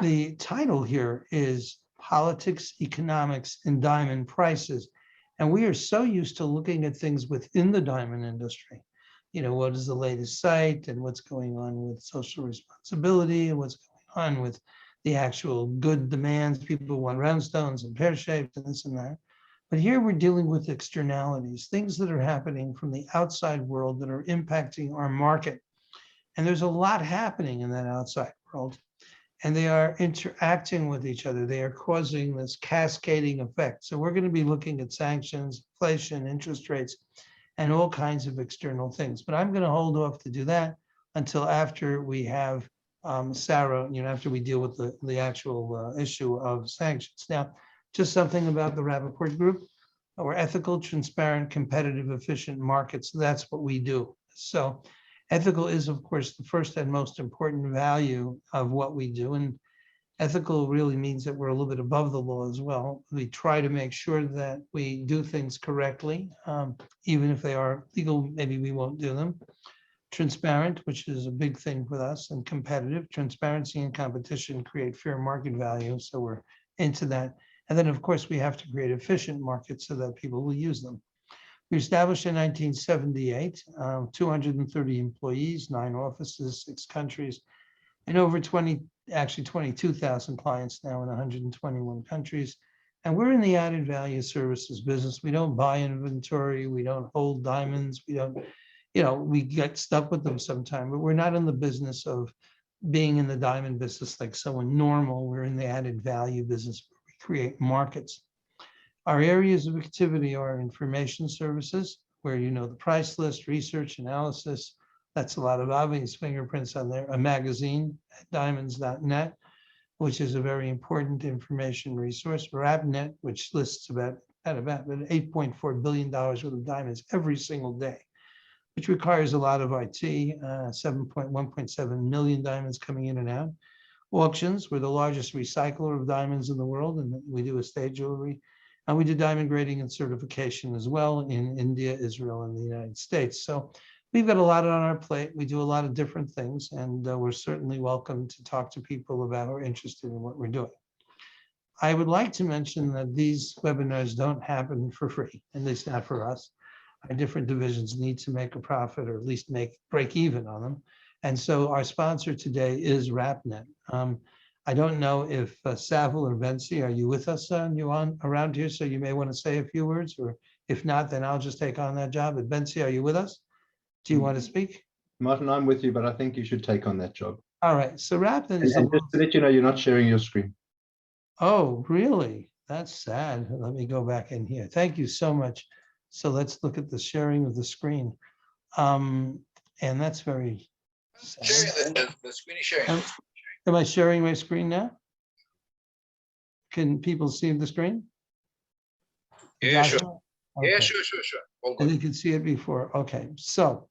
the title here is Politics, Economics, and Diamond Prices. And we are so used to looking at things within the diamond industry. What is the latest site and what's going on with social responsibility and what's going on with the actual good demands. People want round stones and pear shaped and this and that. But here we're dealing with externalities, things that are happening from the outside world that are impacting our market. And there's a lot happening in that outside world. And they are interacting with each other. They are causing this cascading effect. So we're going to be looking at sanctions, inflation, interest rates, and all kinds of external things. But I'm going to hold off to do that until after we have Sara, after we deal with the actual issue of sanctions. Now, just something about the Rapaport Group. We're ethical, transparent, competitive, efficient markets. That's what we do. So ethical is, of course, the first and most important value of what we do. And ethical really means that we're a little bit above the law as well. We try to make sure that we do things correctly, even if they are legal, maybe we won't do them. Transparent, which is a big thing with us, and competitive. Transparency and competition create fair market value, so we're into that. And then, of course, we have to create efficient markets so that people will use them. We established in 1978, 230 employees, 9 offices, 6 countries, and over 22,000 clients now in 121 countries. And we're in the added value services business. We don't buy inventory. We don't hold diamonds. We don't, we get stuck with them sometime, but we're not in the business of being in the diamond business like someone normal. We're in the added value business where we create markets. Our areas of activity are information services, where the price list, research, analysis. That's a lot of Avi's fingerprints on there. A magazine at diamonds.net, which is a very important information resource. Rapnet, which lists about $8.4 billion worth of diamonds every single day, which requires a lot of IT, 1.7 million diamonds coming in and out. Auctions, we're the largest recycler of diamonds in the world, and we do estate jewelry. And we do diamond grading and certification as well in India, Israel, and the United States. So we've got a lot on our plate. We do a lot of different things, and we're certainly welcome to talk to people about who are interested in what we're doing. I would like to mention that these webinars don't happen for free, at least not for us. Our different divisions need to make a profit, or at least break even on them. And so our sponsor today is Rapnet. I don't know if Savile or Bensi, are you with us around here? So you may want to say a few words, or if not, then I'll just take on that job. But Bensi, are you with us? Do you want to speak? Martin, I'm with you, but I think you should take on that job. All right. So Rapnet is and just to let you know, you're not sharing your screen. Oh, really? That's sad. Let me go back in here. Thank you so much. So let's look at the sharing of the screen. And that's very sad. The screen is sharing. Am I sharing my screen now? Can people see the screen? Yeah, sure. Okay. Yeah, sure. All good. And you can see it before. Okay. So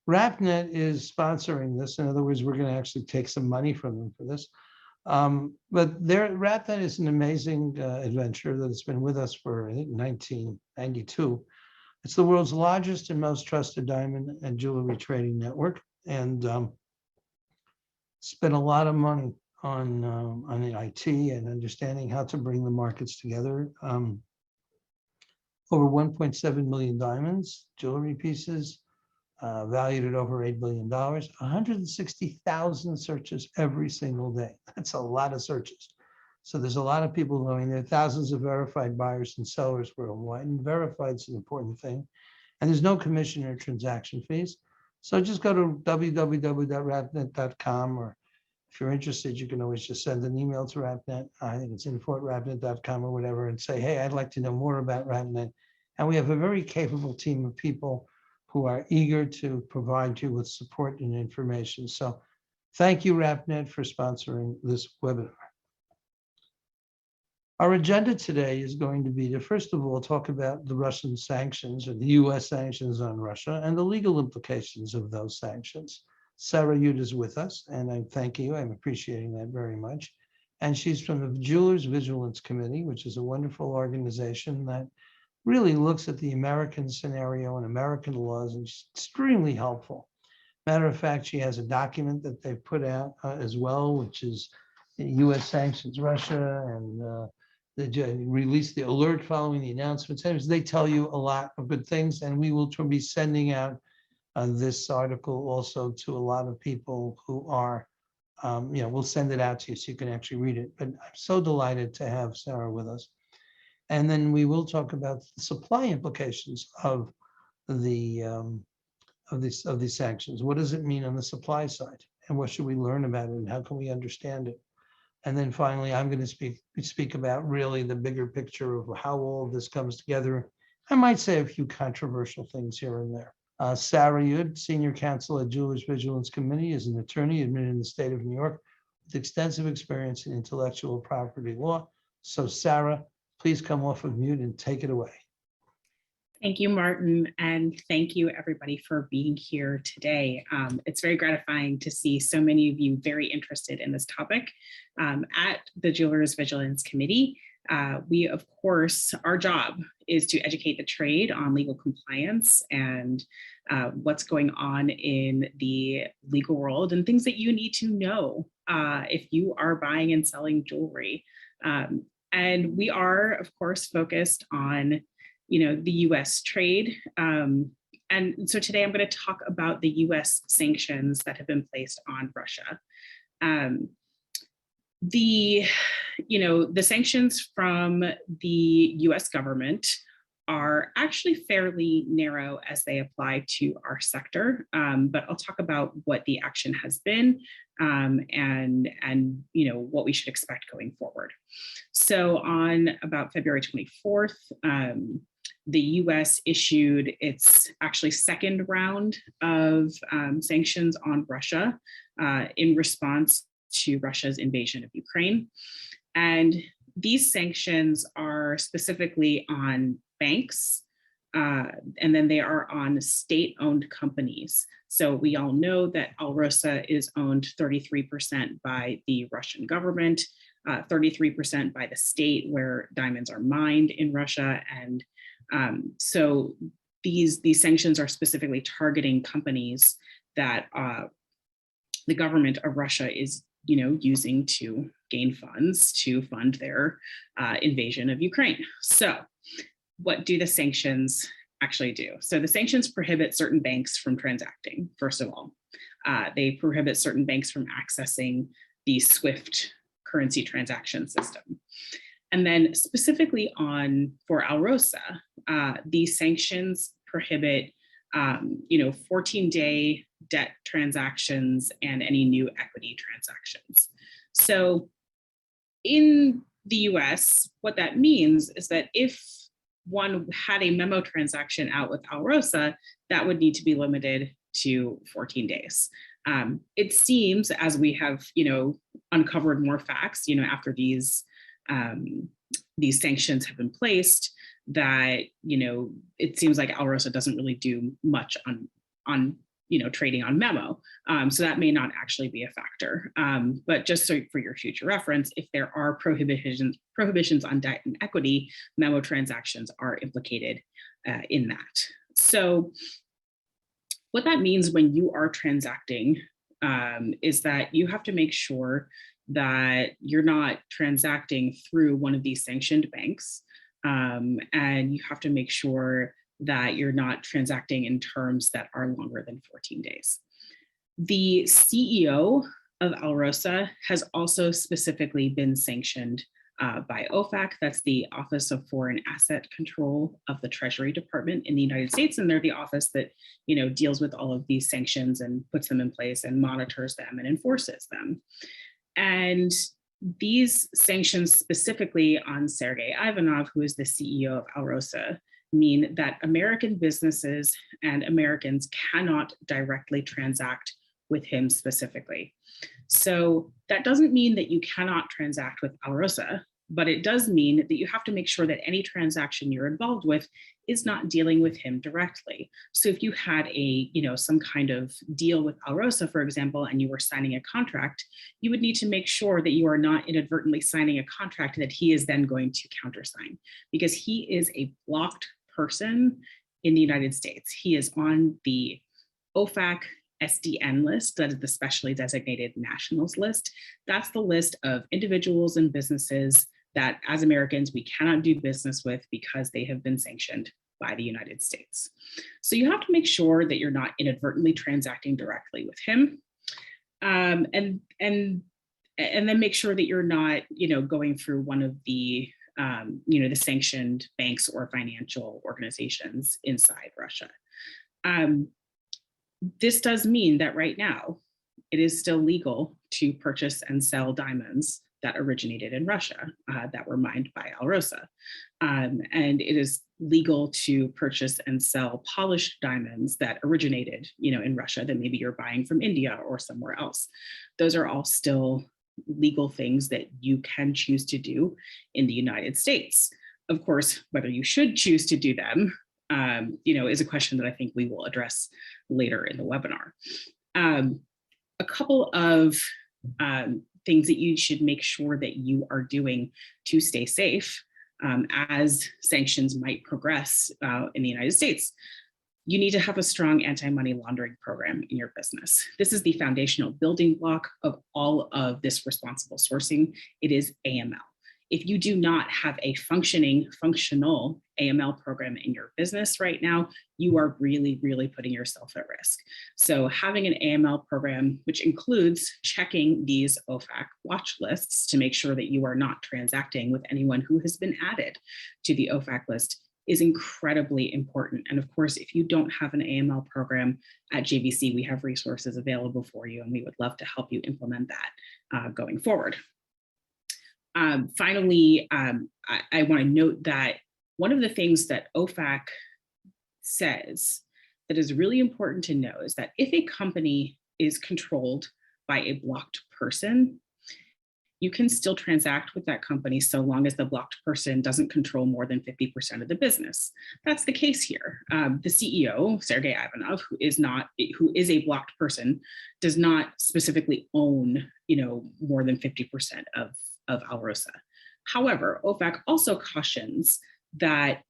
Rapnet is sponsoring this. In other words, we're going to actually take some money from them for this. But Rapnet is an amazing adventure that has been with us for, I think, 1992. It's the world's largest and most trusted diamond and jewelry trading network, and spent a lot of money on the IT and understanding how to bring the markets together. Over 1.7 million diamonds, jewelry pieces, valued at over $8 billion, 160,000 searches every single day. That's a lot of searches. So there's a lot of people going there, thousands of verified buyers and sellers worldwide, and verified is an important thing. And there's no commission or transaction fees. So just go to www.rapnet.com, or if you're interested, you can always just send an email to Rapnet. I think it's info@rapnet.com or whatever, and say, hey, I'd like to know more about Rapnet. And we have a very capable team of people who are eager to provide you with support and information. So thank you, Rapnet, for sponsoring this webinar. Our agenda today is going to be to, first of all, talk about the Russian sanctions, or the US sanctions on Russia, and the legal implications of those sanctions. Sara Yood is with us, and I thank you. I'm appreciating that very much. And she's from the Jewelers Vigilance Committee, which is a wonderful organization that really looks at the American scenario and American laws, and she's extremely helpful. Matter of fact, she has a document that they've put out as well, which is U.S. sanctions Russia, and released the alert following the announcements. They tell you a lot of good things, and we will be sending out this article also to a lot of people who are, we'll send it out to you so you can actually read it. But I'm so delighted to have Sarah with us. And then we will talk about the supply implications of the of these sanctions. What does it mean on the supply side, and what should we learn about it, and how can we understand it? And then finally, I'm going to speak about really the bigger picture of how all of this comes together. I might say a few controversial things here and there. Sara Yood, Senior Counsel at Jewelers Vigilance Committee, is an attorney admitted in the state of New York with extensive experience in intellectual property law. So Sara, please come off of mute and take it away. Thank you, Martin, and thank you everybody for being here today. It's very gratifying to see so many of you very interested in this topic. At the Jewelers Vigilance Committee, we, of course, our job is to educate the trade on legal compliance and what's going on in the legal world and things that you need to know if you are buying and selling jewelry. And we are, of course, focused on the US trade. And so today I'm going to talk about the US sanctions that have been placed on Russia. The sanctions from the US government are actually fairly narrow as they apply to our sector, but I'll talk about what the action has been and what we should expect going forward. So on about February 24th, the US issued its actually second round of sanctions on Russia in response to Russia's invasion of Ukraine. And these sanctions are specifically on banks, and then they are on state-owned companies. So we all know that Alrosa is owned 33% by the Russian government, 33% by the state where diamonds are mined in Russia. And so these sanctions are specifically targeting companies that the government of Russia is using to gain funds to fund their invasion of Ukraine. So what do the sanctions actually do? So the sanctions prohibit certain banks from transacting, first of all. They prohibit certain banks from accessing the SWIFT currency transaction system. And then specifically for Alrosa, these sanctions prohibit 14-day debt transactions and any new equity transactions. So in the US, what that means is that if one had a memo transaction out with Alrosa, that would need to be limited to 14 days. It seems, as we have uncovered more facts after these sanctions have been placed, that it seems like Alrosa doesn't really do much on trading on memo. So that may not actually be a factor. But just so for your future reference, if there are prohibitions on debt and equity, memo transactions are implicated in that. So what that means when you are transacting is that you have to make sure that you're not transacting through one of these sanctioned banks. And you have to make sure that you're not transacting in terms that are longer than 14 days. The CEO of Alrosa has also specifically been sanctioned by OFAC. That's the Office of Foreign Asset Control of the Treasury Department in the United States. And they're the office that deals with all of these sanctions and puts them in place and monitors them and enforces them. And these sanctions specifically on Sergei Ivanov, who is the CEO of Alrosa, mean that American businesses and Americans cannot directly transact with him specifically. So that doesn't mean that you cannot transact with Alrosa, but it does mean that you have to make sure that any transaction you're involved with is not dealing with him directly. So if you had some kind of deal with Alrosa, for example, and you were signing a contract, you would need to make sure that you are not inadvertently signing a contract that he is then going to countersign, because he is a blocked person in the United States. He is on the OFAC SDN list, that is the specially designated nationals list. That's the list of individuals and businesses that as Americans, we cannot do business with because they have been sanctioned by the United States. So you have to make sure that you're not inadvertently transacting directly with him. And then make sure that you're not, going through one of the, the sanctioned banks or financial organizations inside Russia. This does mean that right now, it is still legal to purchase and sell diamonds that originated in Russia, that were mined by Alrosa. And it is legal to purchase and sell polished diamonds that originated, in Russia that maybe you're buying from India or somewhere else. Those are all still legal things that you can choose to do in the United States. Of course, whether you should choose to do them, is a question that I think we will address later in the webinar. A couple of things that you should make sure that you are doing to stay safe as sanctions might progress in the United States. You need to have a strong anti-money laundering program in your business. This is the foundational building block of all of this responsible sourcing. It is AML. If you do not have a functional AML program in your business right now, you are really, really putting yourself at risk. So having an AML program, which includes checking these OFAC watch lists to make sure that you are not transacting with anyone who has been added to the OFAC list, is incredibly important. And of course, if you don't have an AML program at JVC, we have resources available for you, and we would love to help you implement that going forward. Finally, I want to note that one of the things that OFAC says that is really important to know is that if a company is controlled by a blocked person, you can still transact with that company so long as the blocked person doesn't control more than 50% of the business. That's the case here. The CEO, Sergey Ivanov, who is a blocked person, does not specifically own, more than 50% of Alrosa. However, OFAC also cautions that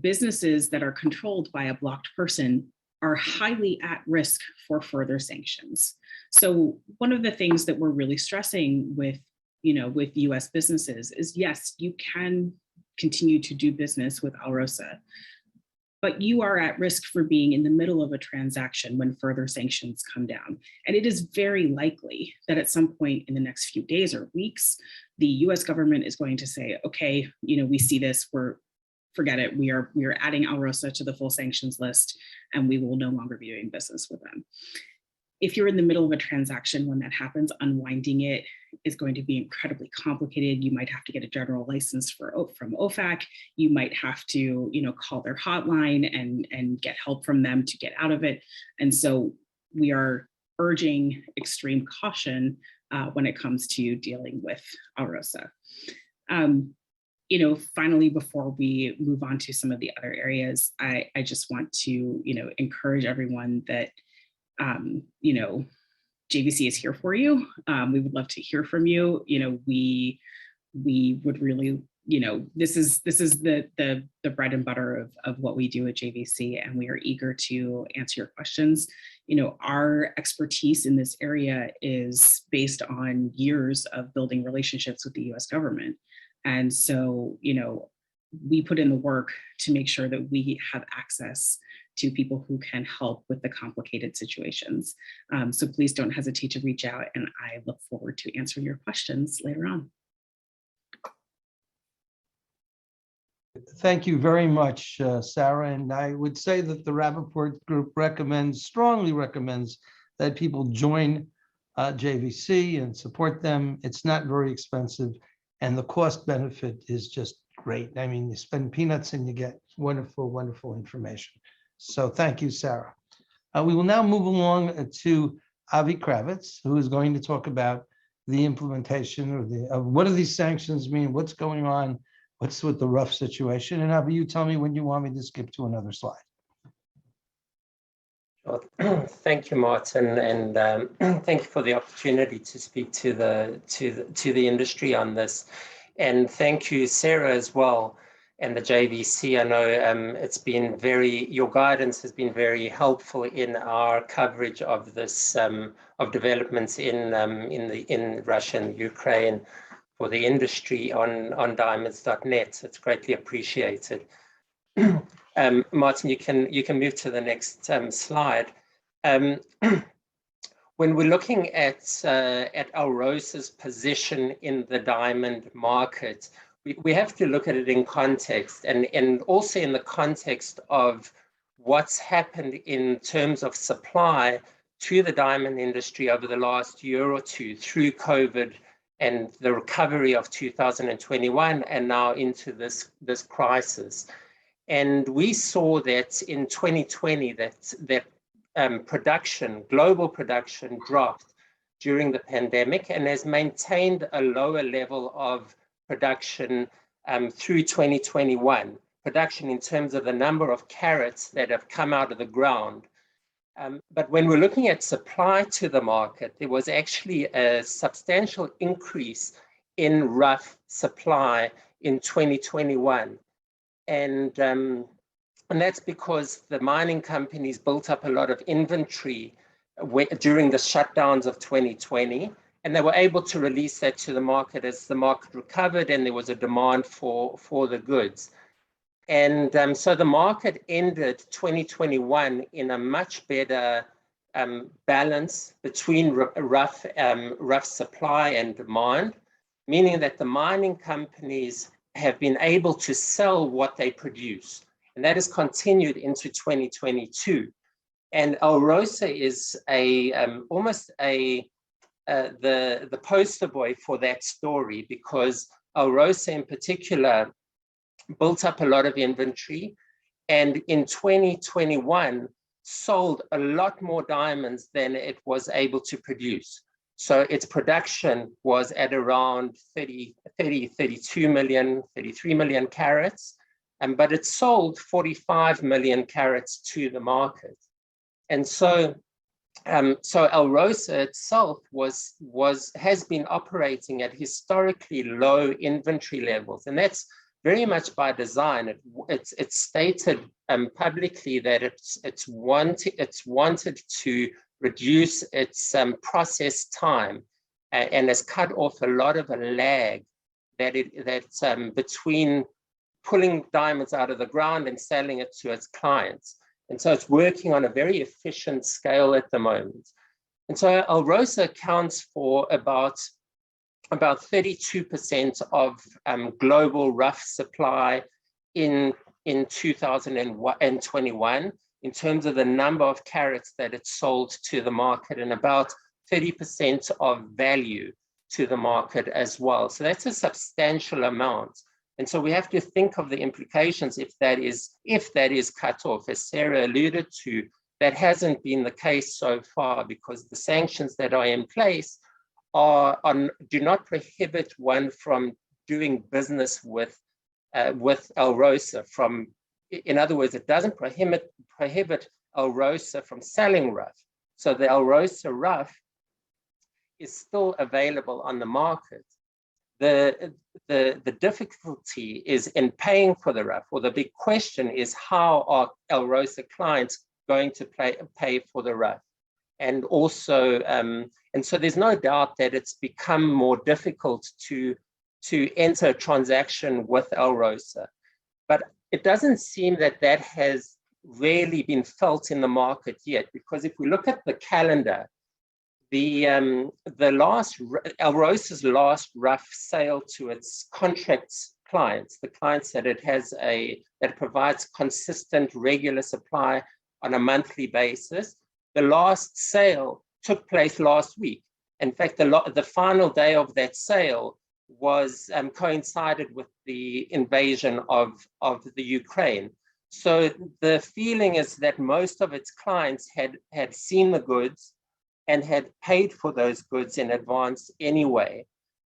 businesses that are controlled by a blocked person are highly at risk for further sanctions. So one of the things that we're really stressing with US businesses is, yes, you can continue to do business with Alrosa, but you are at risk for being in the middle of a transaction when further sanctions come down. And it is very likely that at some point in the next few days or weeks, the US government is going to say, okay, we see this, forget it, we are adding Alrosa to the full sanctions list, and we will no longer be doing business with them. If you're in the middle of a transaction when that happens, unwinding it is going to be incredibly complicated. You might have to get a general license from OFAC. You might have to, call their hotline and get help from them to get out of it. And so we are urging extreme caution when it comes to dealing with Alrosa. Finally, before we move on to some of the other areas, I just want to, encourage everyone that JVC is here for you. We would love to hear from you. We would really, this is the bread and butter of what we do at JVC, and we are eager to answer your questions. Our expertise in this area is based on years of building relationships with the US government. And so, we put in the work to make sure that we have access to people who can help with the complicated situations. So please don't hesitate to reach out, and I look forward to answering your questions later on. Thank you very much, Sarah. And I would say that the Rapaport group strongly recommends that people join JVC and support them. It's not very expensive, and the cost benefit is just great. I mean, you spend peanuts and you get wonderful, wonderful information. So thank you, Sarah. We will now move along to Avi Krawitz, who is going to talk about the implementation of what do these sanctions mean, what's going on, what's with the rough situation. And Avi, you tell me when you want me to skip to another slide. Well, thank you, Martin, and thank you for the opportunity to speak to the industry on this. And thank you, Sarah, as well. the JVC. I know your guidance has been very helpful in our coverage of this, of developments in Russia and Ukraine for the industry on diamonds.net. So it's greatly appreciated. Martin, you can move to the next slide. When we're looking at Alrosa's position in the diamond market, we have to look at it in context, and also in the context of what's happened in terms of supply to the diamond industry over the last year or two through COVID and the recovery of 2021 and now into this crisis. And we saw that in 2020 that global production dropped during the pandemic and has maintained a lower level of production through 2021. Production in terms of the number of carats that have come out of the ground. But when we're looking at supply to the market, there was actually a substantial increase in rough supply in 2021. And that's because the mining companies built up a lot of inventory during the shutdowns of 2020, and they were able to release that to the market as the market recovered and there was a demand for the goods. And so the market ended 2021 in a much better balance between rough supply and demand, meaning that the mining companies have been able to sell what they produce. And that has continued into 2022. And Alrosa is almost the poster boy for that story, because Alrosa in particular built up a lot of inventory, and in 2021 sold a lot more diamonds than it was able to produce. So its production was at around 33 million carats. But it sold 45 million carats to the market. And so Alrosa itself has been operating at historically low inventory levels. And that's very much by design. It's stated publicly that it's wanted to reduce its process time and has cut off a lot of a lag that's between pulling diamonds out of the ground and selling it to its clients. And so it's working on a very efficient scale at the moment. And so Alrosa accounts for about 32% of global rough supply in 2021 in terms of the number of carats that it sold to the market, and about 30% of value to the market as well. So that's a substantial amount. And so we have to think of the implications if that is cut off. As Sarah alluded to, that hasn't been the case so far, because the sanctions that are in place do not prohibit one from doing business with Alrosa. In other words, it doesn't prohibit Alrosa from selling rough. So the Alrosa rough is still available on the market. The difficulty is in paying for the rough, or the big question is, how are Alrosa clients going to pay for the rough? And also, and so there's no doubt that it's become more difficult to enter a transaction with Alrosa. But it doesn't seem that has really been felt in the market yet, because if we look at the calendar, Alrosa's last rough sale to its contracts clients, the clients that it has that provides consistent, regular supply on a monthly basis, the last sale took place last week. In fact, the final day of that sale was coincided with the invasion of the Ukraine. So the feeling is that most of its clients had seen the goods and had paid for those goods in advance anyway.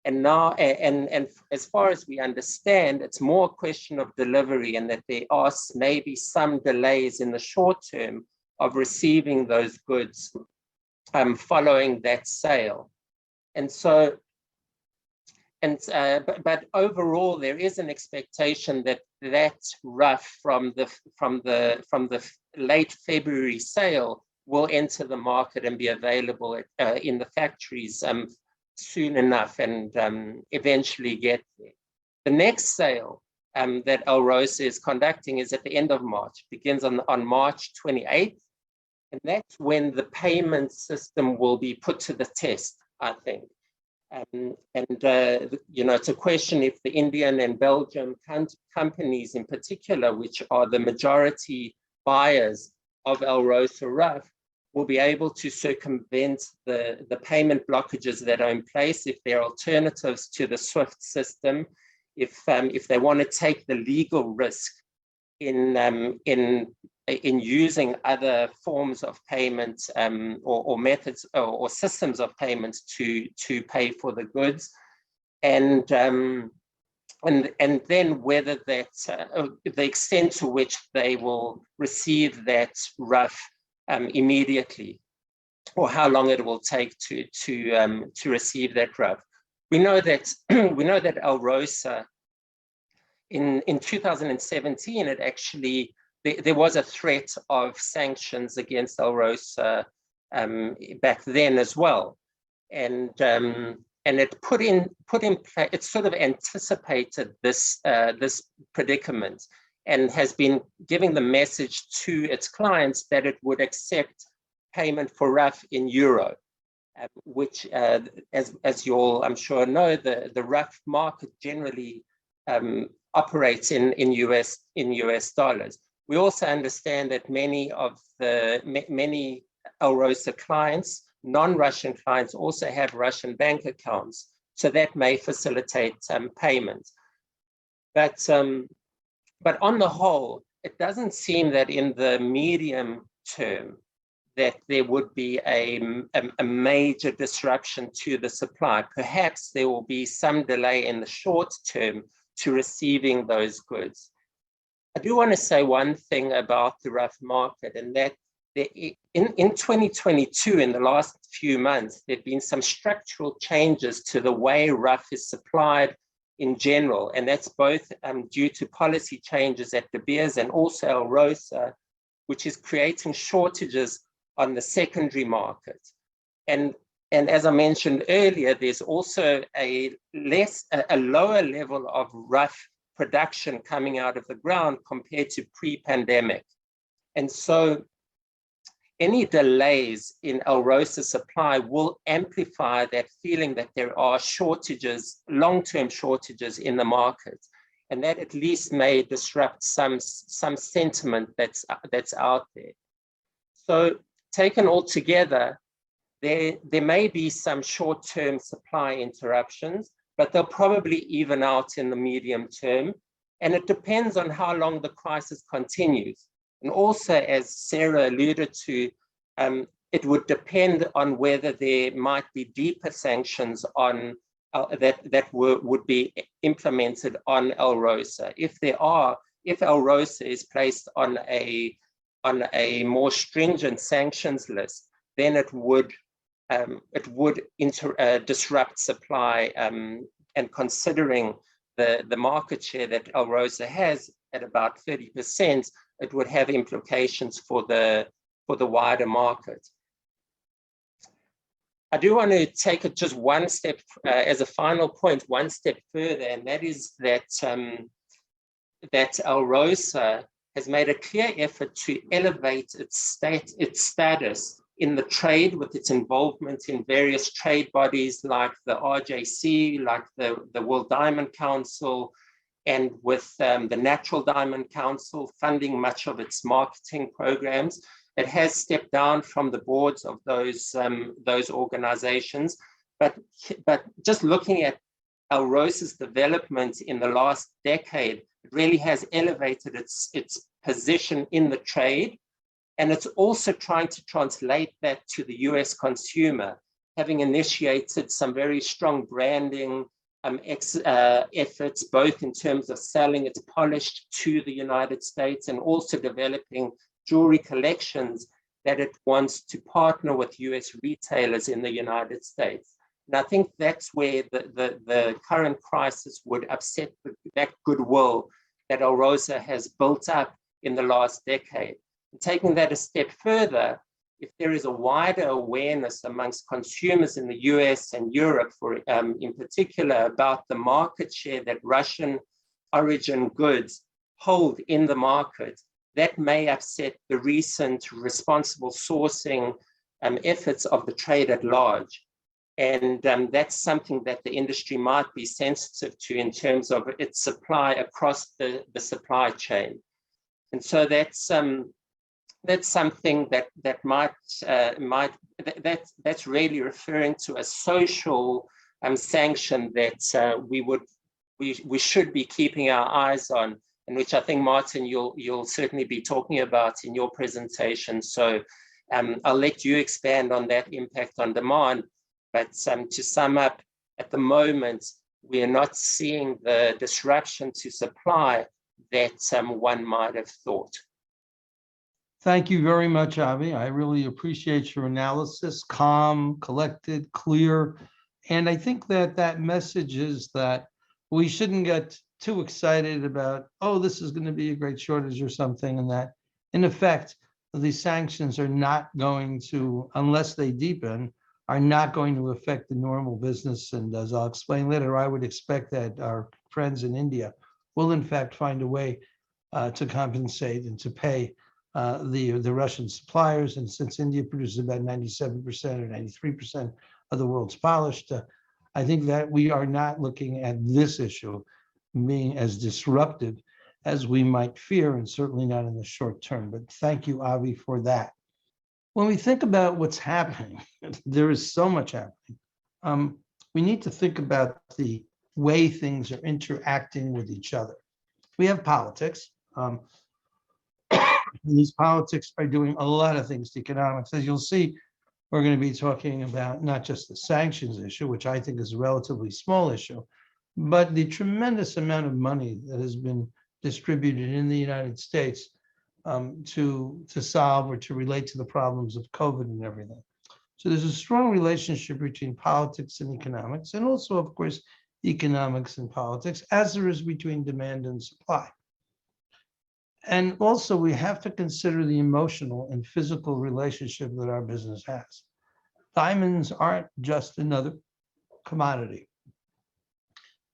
And now, and as far as we understand, it's more a question of delivery, and that there are maybe some delays in the short term of receiving those goods following that sale. And so but overall, there is an expectation that that rough from the late February sale will enter the market and be available in the factories soon enough, and eventually get there. The next sale that Alrosa is conducting is at the end of March, begins on March 28th, and that's when the payment system will be put to the test, I think. It's a question if the Indian and Belgian companies in particular, which are the majority buyers of Alrosa rough, will be able to circumvent the payment blockages that are in place, if there are alternatives to the SWIFT system, if they want to take the legal risk in using other forms of payment or methods or systems of payments to pay for the goods, and then whether that the extent to which they will receive that rough immediately, or how long it will take to receive that rough. We know that Alrosa in 2017, it actually there was a threat of sanctions against Alrosa back then as well, and it put in place. It sort of anticipated this predicament, and has been giving the message to its clients that it would accept payment for rough in euro, which, as you all I'm sure know, the rough market generally operates in US dollars. We also understand that many Alrosa clients, non-Russian clients, also have Russian bank accounts, so that may facilitate payment. But on the whole, it doesn't seem that in the medium term that there would be a major disruption to the supply. Perhaps there will be some delay in the short term to receiving those goods. I do want to say one thing about the rough market, and that in 2022, in the last few months, there have been some structural changes to the way rough is supplied in general, and that's both due to policy changes at De Beers and also Alrosa, which is creating shortages on the secondary market. And as I mentioned earlier, there's also a lower level of rough production coming out of the ground compared to pre-pandemic. And so any delays in Alrosa supply will amplify that feeling that there are shortages, long-term shortages in the market, and that at least may disrupt some sentiment that's out there. So taken all together, there may be some short-term supply interruptions, but they'll probably even out in the medium term. And it depends on how long the crisis continues. And also, as Sarah alluded to, it would depend on whether there might be deeper sanctions on that would be implemented on Alrosa. If Alrosa is placed on a more stringent sanctions list, then it would disrupt supply, and considering the market share that Alrosa has at about 30%, it would have implications for the wider market. I do want to take it just one step, as a final point, one step further, and that is that Alrosa has made a clear effort to elevate its status in the trade, with its involvement in various trade bodies like the RJC, like the World Diamond Council, and with the Natural Diamond Council funding much of its marketing programs. It has stepped down from the boards of those organizations, but just looking at Alrosa's development in the last decade, it really has elevated its position in the trade. And it's also trying to translate that to the US consumer, having initiated some very strong branding efforts, both in terms of selling its polish to the United States and also developing jewelry collections that it wants to partner with US retailers in the United States. And I think that's where the current crisis would upset that goodwill that Alrosa has built up in the last decade. And taking that a step further, if there is a wider awareness amongst consumers in the US and Europe, in particular, about the market share that Russian origin goods hold in the market, that may upset the recent responsible sourcing efforts of the trade at large. And that's something that the industry might be sensitive to in terms of its supply across the supply chain. And so that's something that's really referring to a social sanction that we should be keeping our eyes on, and which I think, Martin, you'll certainly be talking about in your presentation. So I'll let you expand on that impact on demand. But to sum up, at the moment, we are not seeing the disruption to supply that one might have thought. Thank you very much, Avi. I really appreciate your analysis, calm, collected, clear. And I think that message is that we shouldn't get too excited about, oh, this is going to be a great shortage or something, and that, in effect, these sanctions are not going to, unless they deepen, are not going to affect the normal business. And as I'll explain later, I would expect that our friends in India will, in fact, find a way to compensate and to pay the Russian suppliers. And since India produces about 97% or 93% of the world's polished, I think that we are not looking at this issue being as disruptive as we might fear, and certainly not in the short term. But thank you, Avi, for that. When we think about what's happening, there is so much happening. We need to think about the way things are interacting with each other. We have politics. And these politics are doing a lot of things to economics. As you'll see, we're going to be talking about not just the sanctions issue, which I think is a relatively small issue, but the tremendous amount of money that has been distributed in the United States to solve or to relate to the problems of COVID and everything. So there's a strong relationship between politics and economics, and also, of course, economics and politics, as there is between demand and supply. And also, we have to consider the emotional and physical relationship that our business has. Diamonds aren't just another commodity.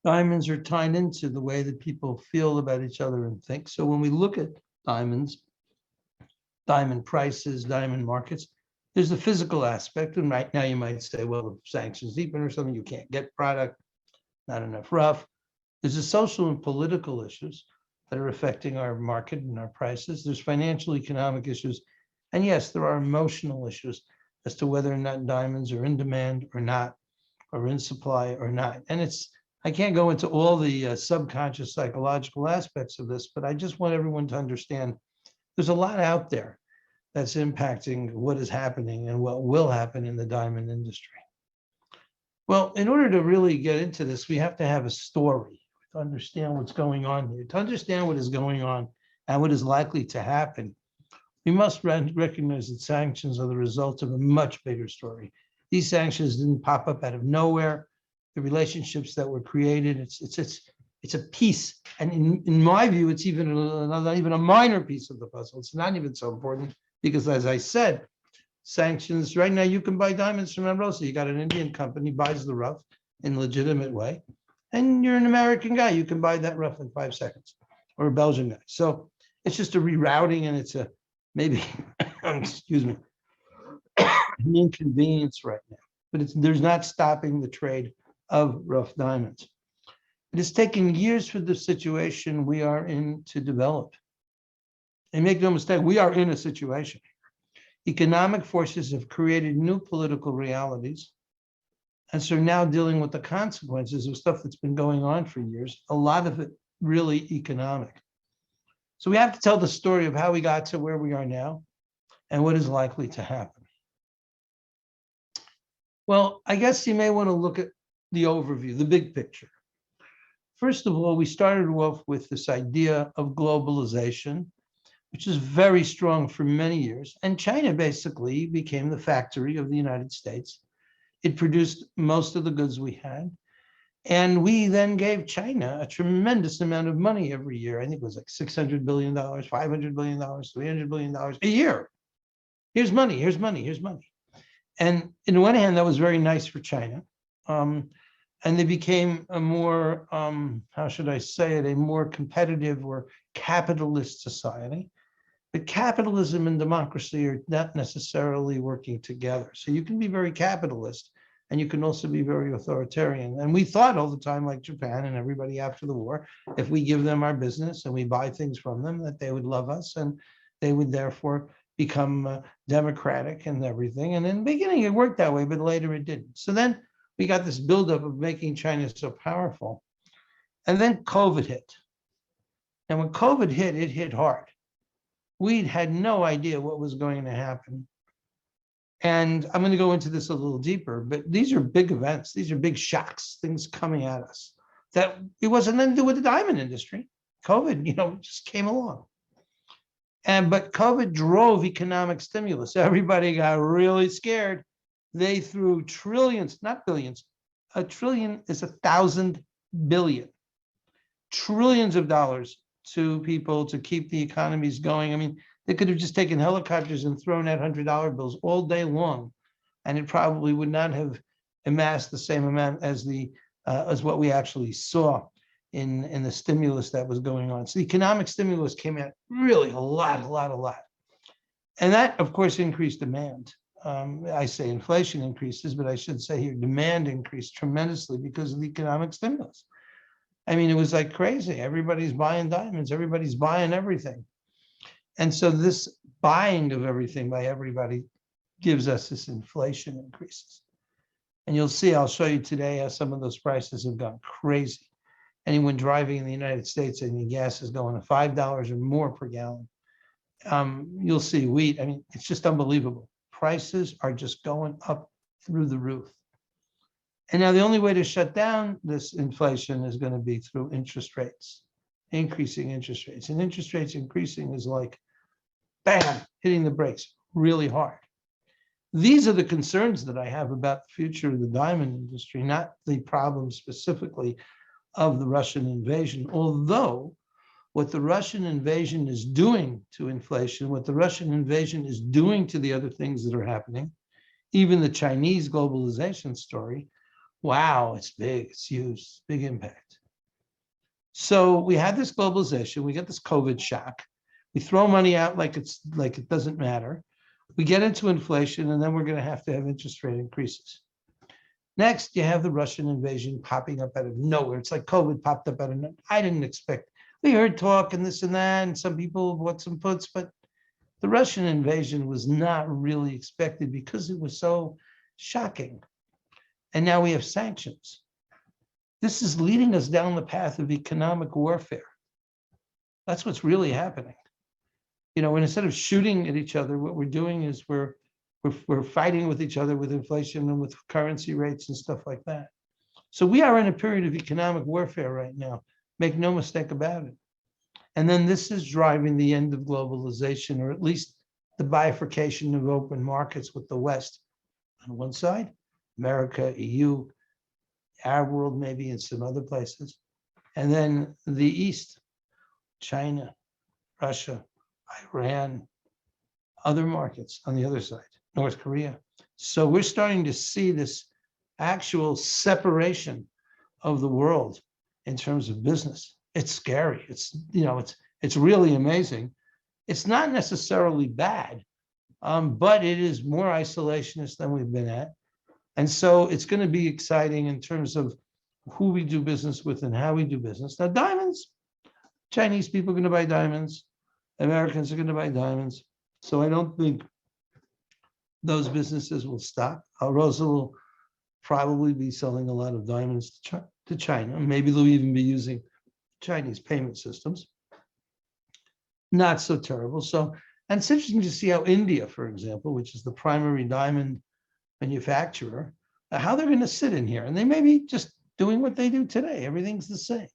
Diamonds are tied into the way that people feel about each other and think. So when we look at diamonds, diamond prices, diamond markets, there's the physical aspect. And right now you might say, well, if sanctions deepen or something, you can't get product, not enough rough. There's the social and political issues that are affecting our market and our prices. There's financial, economic issues. And yes, there are emotional issues as to whether or not diamonds are in demand or not, or in supply or not. And I can't go into all the subconscious psychological aspects of this, but I just want everyone to understand there's a lot out there that's impacting what is happening and what will happen in the diamond industry. Well, in order to really get into this, we have to have a story to understand what's going on here. To understand what is going on and what is likely to happen, we must recognize that sanctions are the result of a much bigger story. These sanctions didn't pop up out of nowhere. The relationships that were created, it's a piece. And in my view, it's even a minor piece of the puzzle. It's not even so important because, as I said, sanctions, right now you can buy diamonds from Alrosa. You got an Indian company, buys the rough in a legitimate way. And you're an American guy, you can buy that rough in 5 seconds, or a Belgian guy. So it's just a rerouting, and it's a maybe, excuse me, an inconvenience right now. But there's not stopping the trade of rough diamonds. It has taken years for the situation we are in to develop. And make no mistake, we are in a situation. Economic forces have created new political realities. And so now dealing with the consequences of stuff that's been going on for years, a lot of it really economic. So we have to tell the story of how we got to where we are now and what is likely to happen. Well, I guess you may want to look at the overview, the big picture. First of all, we started off with this idea of globalization, which is very strong for many years. And China basically became the factory of the United States. It produced most of the goods we had. And we then gave China a tremendous amount of money every year. I think it was like $600 billion, $500 billion, $300 billion a year. Here's money, here's money, here's money. And in one hand, that was very nice for China. And they became a more, how should I say it, a more competitive or capitalist society. But capitalism and democracy are not necessarily working together. So you can be very capitalist and you can also be very authoritarian. And we thought all the time, like Japan and everybody after the war, if we give them our business and we buy things from them, that they would love us and they would therefore become democratic and everything. And in the beginning, it worked that way, but later it didn't. So then we got this buildup of making China so powerful. And then COVID hit. And when COVID hit, it hit hard. We had no idea what was going to happen. And I'm going to go into this a little deeper, but these are big events. These are big shocks, things coming at us that it wasn't nothing to do with the diamond industry. COVID, just came along. But COVID drove economic stimulus. Everybody got really scared. They threw trillions, not billions. A trillion is 1,000 billion. Trillions of dollars to people to keep the economies going. I mean, they could have just taken helicopters and thrown out $100 bills all day long, and it probably would not have amassed the same amount as what we actually saw in the stimulus that was going on. So the economic stimulus came out really a lot. And that, of course, increased demand. I say inflation increases, but I should say here demand increased tremendously because of the economic stimulus. I mean, it was like crazy. Everybody's buying diamonds. Everybody's buying everything. And so this buying of everything by everybody gives us this inflation increases. And you'll see, I'll show you today how some of those prices have gone crazy. Anyone driving in the United States, I mean, gas is going to $5 or more per gallon. You'll see wheat. I mean, it's just unbelievable. Prices are just going up through the roof. And now the only way to shut down this inflation is going to be through interest rates, increasing interest rates. And interest rates increasing is like, bam, hitting the brakes really hard. These are the concerns that I have about the future of the diamond industry, not the problem specifically of the Russian invasion. Although what the Russian invasion is doing to inflation, what the Russian invasion is doing to the other things that are happening, even the Chinese globalization story, wow, it's big, it's huge, it's big impact. So we had this globalization, we get this COVID shock, we throw money out like it doesn't matter. We get into inflation, and then we're going to have interest rate increases. Next, you have the Russian invasion popping up out of nowhere. It's like COVID popped up out of nowhere. I didn't expect. We heard talk and this and that, and some people bought some puts, but the Russian invasion was not really expected because it was so shocking. And now we have sanctions. This is leading us down the path of economic warfare. That's what's really happening. And instead of shooting at each other, what we're doing is we're fighting with each other with inflation and with currency rates and stuff like that. So we are in a period of economic warfare right now. Make no mistake about it. And then this is driving the end of globalization, or at least the bifurcation of open markets with the West on one side, America, EU, Arab world, maybe in some other places. And then the East, China, Russia, Iran, other markets on the other side, North Korea. So we're starting to see this actual separation of the world in terms of business. It's scary. It's really amazing. It's not necessarily bad, but it is more isolationist than we've been at. And so it's going to be exciting in terms of who we do business with and how we do business. Now, diamonds, Chinese people are going to buy diamonds. Americans are going to buy diamonds. So I don't think those businesses will stop. Rosa will probably be selling a lot of diamonds to China. Maybe they'll even be using Chinese payment systems. Not so terrible. So, and it's interesting to see how India, for example, which is the primary diamond manufacturer, how they're going to sit in here. And they may be just doing what they do today. Everything's the same.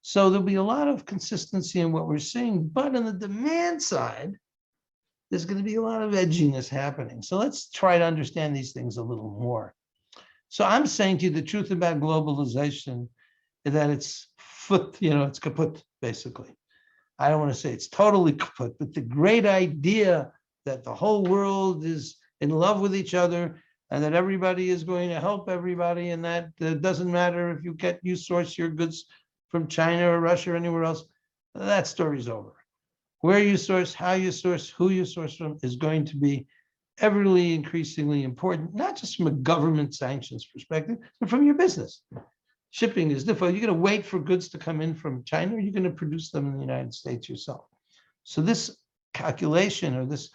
So there'll be a lot of consistency in what we're seeing, but on the demand side, there's going to be a lot of edginess happening. So let's try to understand these things a little more. So I'm saying to you, the truth about globalization is that it's it's kaput, basically. I don't want to say it's totally kaput, but the great idea that the whole world is in love with each other and that everybody is going to help everybody, and that it doesn't matter if you source your goods from China or Russia or anywhere else, that story's over. Where you source, how you source, who you source from is going to be everly increasingly important, not just from a government sanctions perspective, but from your business. Shipping is difficult. You're going to wait for goods to come in from China, or you're going to produce them in the United States yourself. So this calculation, or this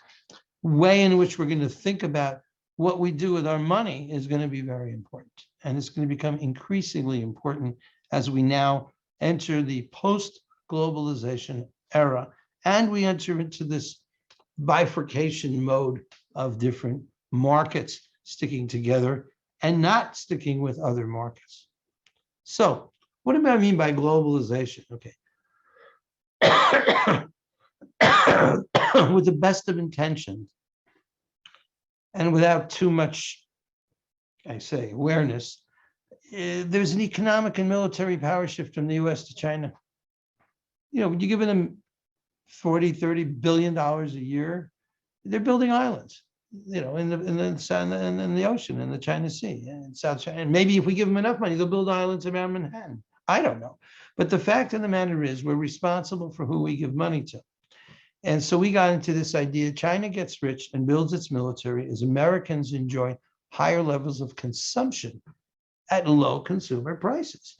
way in which we're going to think about what we do with our money, is going to be very important. And it's going to become increasingly important as we now enter the post-globalization era, and we enter into this bifurcation mode of different markets sticking together and not sticking with other markets. So what do I mean by globalization? Okay. With the best of intentions and without too much, I say, awareness, there's an economic and military power shift from the US to China. When you're giving them $40-30 billion a year, they're building islands, in the ocean, in the China Sea, and South China. And maybe if we give them enough money, they'll build islands around Manhattan. I don't know. But the fact of the matter is, we're responsible for who we give money to. And so we got into this idea: China gets rich and builds its military as Americans enjoy higher levels of consumption at low consumer prices.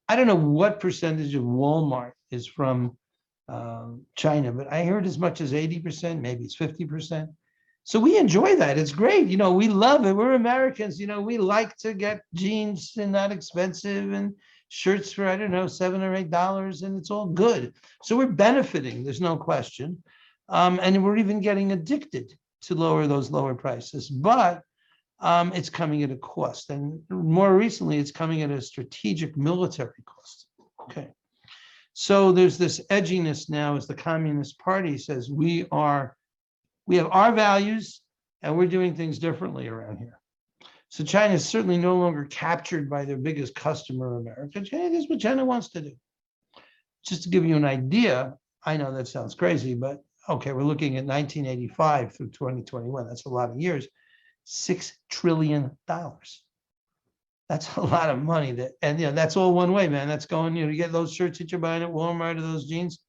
I don't know what percentage of Walmart is from China, but I heard as much as 80%, maybe it's 50%. So we enjoy that. It's great. We love it. We're Americans. We like to get jeans and not expensive, and shirts for, I don't know, $7 or $8, and it's all good. So we're benefiting. There's no question. And we're even getting addicted to those lower prices. But it's coming at a cost. And more recently, it's coming at a strategic military cost. Okay. So there's this edginess now as the Communist Party says, we have our values and we're doing things differently around here. So China is certainly no longer captured by their biggest customer, America. China does what China wants to do. Just to give you an idea, I know that sounds crazy, but okay, we're looking at 1985 through 2021. That's a lot of years. $6 trillion. That's a lot of money. That's all one way, man. That's going, you get those shirts that you're buying at Walmart or those jeans,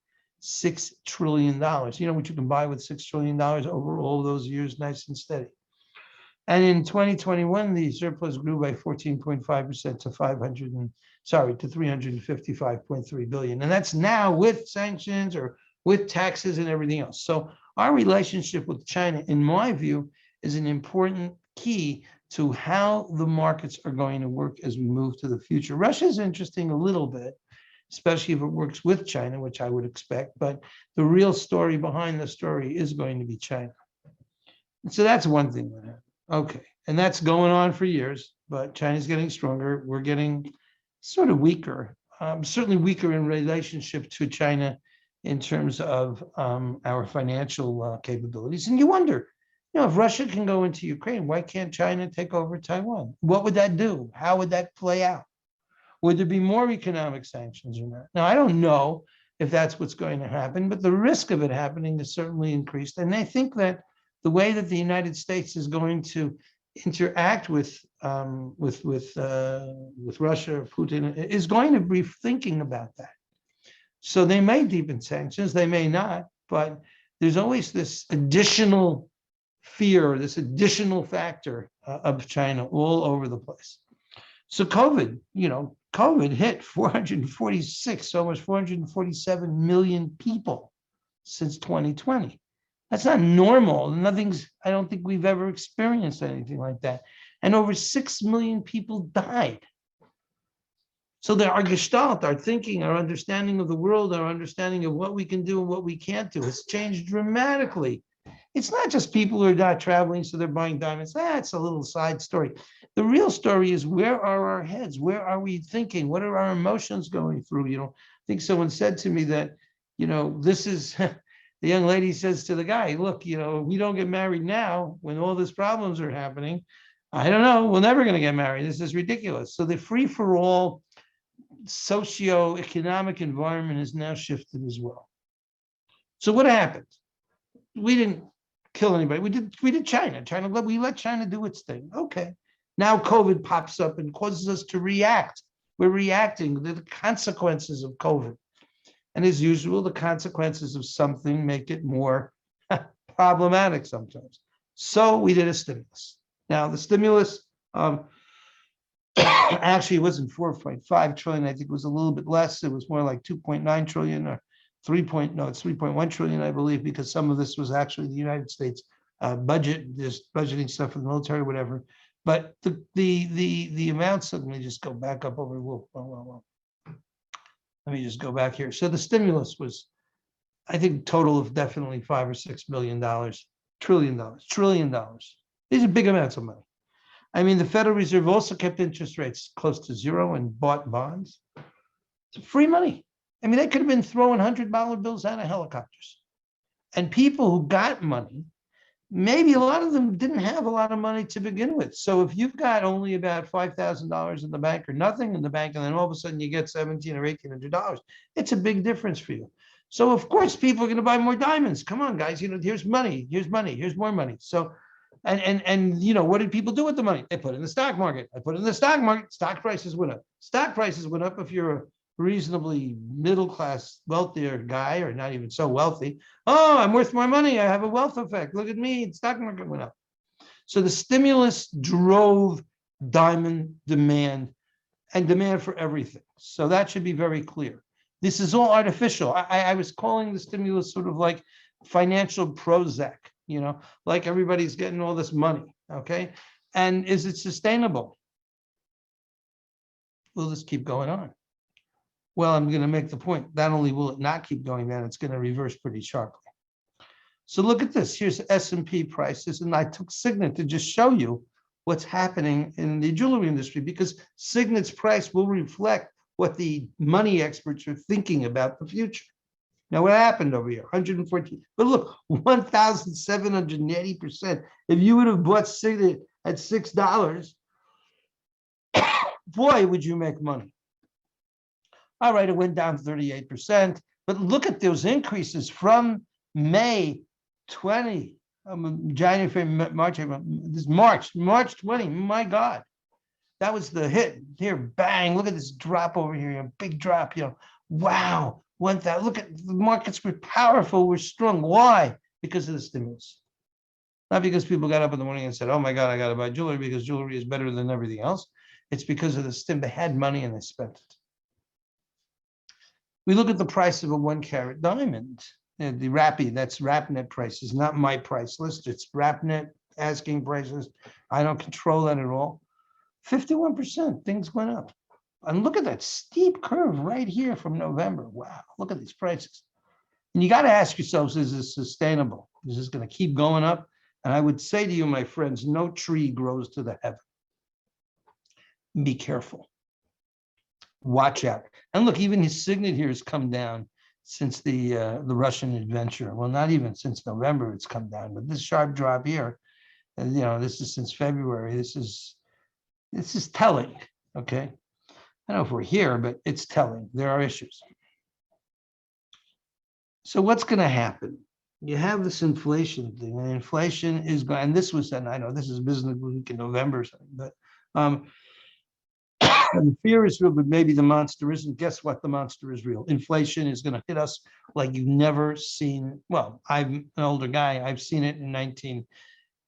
$6 trillion. You know what you can buy with $6 trillion over all those years, nice and steady. And in 2021, the surplus grew by 14.5% to 355.3 billion. And that's now with sanctions or with taxes and everything else. So our relationship with China, in my view, is an important key to how the markets are going to work as we move to the future. Russia is interesting a little bit, especially if it works with China, which I would expect. But the real story behind the story is going to be China. And so that's one thing that happened. Okay, and that's going on for years, but China's getting stronger. We're getting sort of weaker, certainly weaker in relationship to China in terms of our financial capabilities. And you wonder, if Russia can go into Ukraine, why can't China take over Taiwan? What would that do? How would that play out? Would there be more economic sanctions or not? Now, I don't know if that's what's going to happen, but the risk of it happening is certainly increased. And I think that the way that the United States is going to interact with Russia, Putin, is going to be thinking about that. So they may deepen sanctions, they may not, but there's always this additional fear, this additional factor of China all over the place. So COVID hit 446, almost 447 million people since 2020. That's not normal. I don't think we've ever experienced anything like that. And over 6 million people died. So our gestalt, our thinking, our understanding of the world, our understanding of what we can do and what we can't do has changed dramatically. It's not just people who are not traveling, so they're buying diamonds. That's a little side story. The real story is, where are our heads? Where are we thinking? What are our emotions going through? I think someone said to me that, this is... The young lady says to the guy, look, we don't get married now when all these problems are happening. I don't know. We're never going to get married. This is ridiculous. So the free-for-all socio-economic environment has now shifted as well. So what happened? We didn't kill anybody. We did China. We let China do its thing. Okay. Now COVID pops up and causes us to react. We're reacting to the consequences of COVID. And as usual, the consequences of something make it more problematic sometimes. So we did a stimulus. Now the stimulus actually it wasn't 4.5 trillion. I think it was a little bit less. It was more like 2.9 trillion or it's 3.1 trillion, I believe, because some of this was actually the United States budget, just budgeting stuff for the military, whatever. But the amounts, let me just go back up over. Whoa. Let me just go back here. So the stimulus was, I think, total of definitely $5 or $6 billion, trillion dollars. These are big amounts of money. I mean, the Federal Reserve also kept interest rates close to zero and bought bonds. It's free money. I mean, they could have been throwing $100 bills out of helicopters. And people who got money, maybe a lot of them didn't have a lot of money to begin with. So if you've got only about $5,000 in the bank or nothing in the bank, and then all of a sudden you get $1,700 or $1,800, it's a big difference for you. So of course, people are going to buy more diamonds. Come on, guys, here's money, here's more money. So, and what did people do with the money? They put it in the stock market. I put it in the stock market, stock prices went up. Stock prices went up if you're a reasonably middle-class, wealthier guy, or not even so wealthy. Oh, I'm worth more money. I have a wealth effect. Look at me. The stock market went up. So the stimulus drove diamond demand and demand for everything. So that should be very clear. This is all artificial. I was calling the stimulus sort of like financial Prozac, like everybody's getting all this money, okay? And is it sustainable? Will this keep going on? Well, I'm going to make the point, not only will it not keep going down, it's going to reverse pretty sharply. So look at this. Here's S&P prices, and I took Signet to just show you what's happening in the jewelry industry, because Signet's price will reflect what the money experts are thinking about the future. Now, what happened over here? 114, but look, 1,780%. If you would have bought Signet at $6, boy, would you make money. All right, it went down 38%, but look at those increases from May 20, January, February, March, April, this March 20, my God. That was the hit here, bang, look at this drop over here, a big drop, wow, 1,000, look at the markets were powerful, were strong. Why? Because of the stimulus. Not because people got up in the morning and said, oh my God, I got to buy jewelry because jewelry is better than everything else. It's because of the stim, they had money and they spent it. We look at the price of a 1-carat diamond, the Rappi, that's RapNet prices, not my price list. It's RapNet asking prices. I don't control that at all. 51%, things went up. And look at that steep curve right here from November. Wow, look at these prices. And you got to ask yourselves, is this sustainable? Is this going to keep going up? And I would say to you, my friends, no tree grows to the heaven. Be careful. Watch out. And look, even his Signet here has come down since the Russian adventure. Well, not even since November it's come down, but this sharp drop here, this is since February. This is telling, okay? I don't know if we're here, but it's telling. There are issues. So what's going to happen? You have this inflation thing, and inflation is going, and this was, and I know this is Business Week in November or something, but and the fear is real, but maybe the monster isn't. Guess what? The monster is real. Inflation is going to hit us like you've never seen. Well, I'm an older guy. I've seen it in late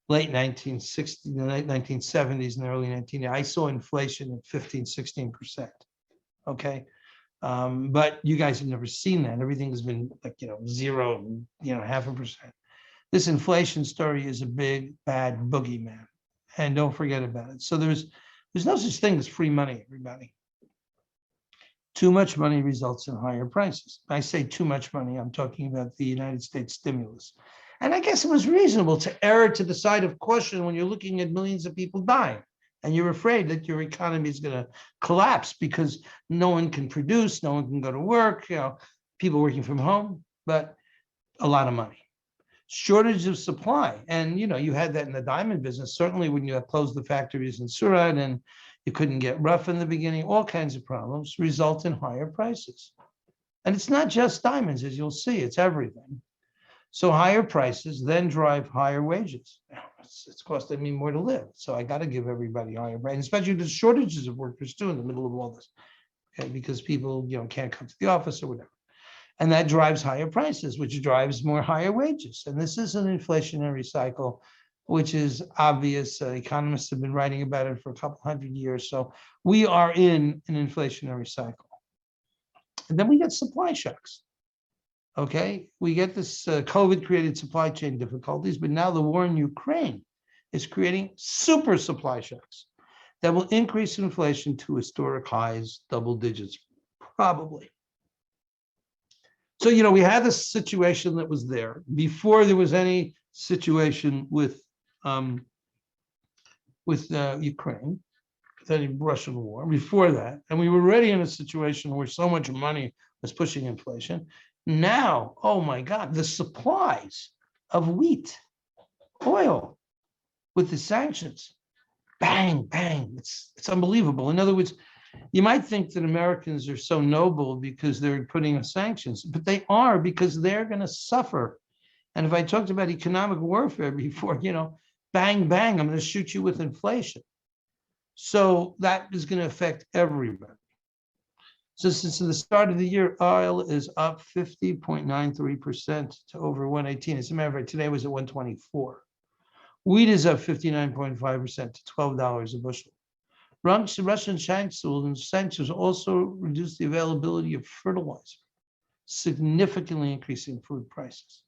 1960s, the late 1970s and early 1980s. I saw inflation at 15, 16%. Okay. But you guys have never seen that. Everything has been like, 0, 0.5%. This inflation story is a big, bad boogeyman. And don't forget about it. So there's no such thing as free money, everybody. Too much money results in higher prices. I say too much money, I'm talking about the United States stimulus. And I guess it was reasonable to err to the side of caution when you're looking at millions of people dying and you're afraid that your economy is going to collapse because no one can produce, no one can go to work, people working from home, but a lot of money. shortage of supply. And, you had that in the diamond business, certainly when you have closed the factories in Surat and you couldn't get rough in the beginning, all kinds of problems result in higher prices. And it's not just diamonds, as you'll see, it's everything. So higher prices then drive higher wages. It's costing me more to live. So I got to give everybody higher wages, especially the shortages of workers too in the middle of all this, okay, because people, can't come to the office or whatever. And that drives higher prices, which drives more higher wages. And this is an inflationary cycle, which is obvious. Economists have been writing about it for a couple hundred years. So we are in an inflationary cycle. And then we get supply shocks. Okay, we get this COVID created supply chain difficulties, but now the war in Ukraine is creating super supply shocks that will increase inflation to historic highs, double digits, probably. So, we had this situation that was there before there was any situation with Ukraine, with any Russian war, before that. And we were already in a situation where so much money was pushing inflation. Now, oh my God, the supplies of wheat, oil, with the sanctions, bang, bang, it's unbelievable. In other words, you might think that Americans are so noble because they're putting in sanctions, but they are because they're going to suffer. And if I talked about economic warfare before, bang, bang, I'm going to shoot you with inflation. So that is going to affect everybody. So since the start of the year, oil is up 50.93% to over 118. As a matter of fact, today was at 124. Wheat is up 59.5% to $12 a bushel. Russian sanctions also reduced the availability of fertilizer, significantly increasing food prices.